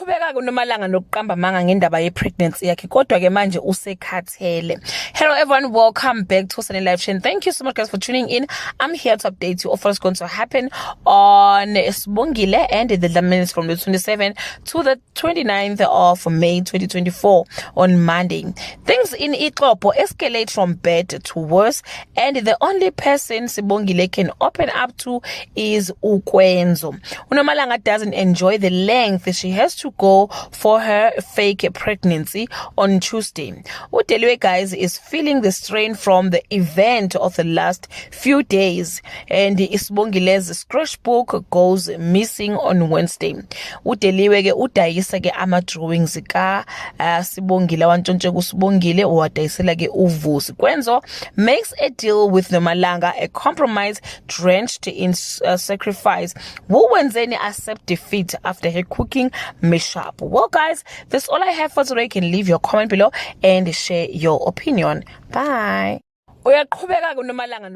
Uyaqhubeka kuNomalanga nokuqamba amanga ngendaba ye-pregnancy yakhe kodwa ke manje usekhathele. Hello everyone, welcome back to Sunny Live Show. Thank you so much guys for tuning in. I'm here to update you of what's going to happen on Sibongile and the Dlamini from the 27th to the 29th of May 2024 on Monday. Things in Iklopo escalate from bad to worse, and the only person Sibongile can open up to is Ukwenzo. Unomalanga doesn't enjoy the length she has to go for her fake pregnancy on Tuesday. Udeliwe guys is feeling the strain from the event of the last few days, and Sibongile's scratchbook goes missing on Wednesday. Udeliwe ke udayisa ke ama drawings ka Sibongile wantshontshe ku Sibongile wadayisela ke uVusi. Kwenzo makes a deal with Nomalanga, a compromise drenched in sacrifice. Wenzeni accept defeat after her cooking mishap. Well guys, that's all I have for today. You can leave your comment below and share your opinion. Bye. Uyaqhubeka kuNomalanga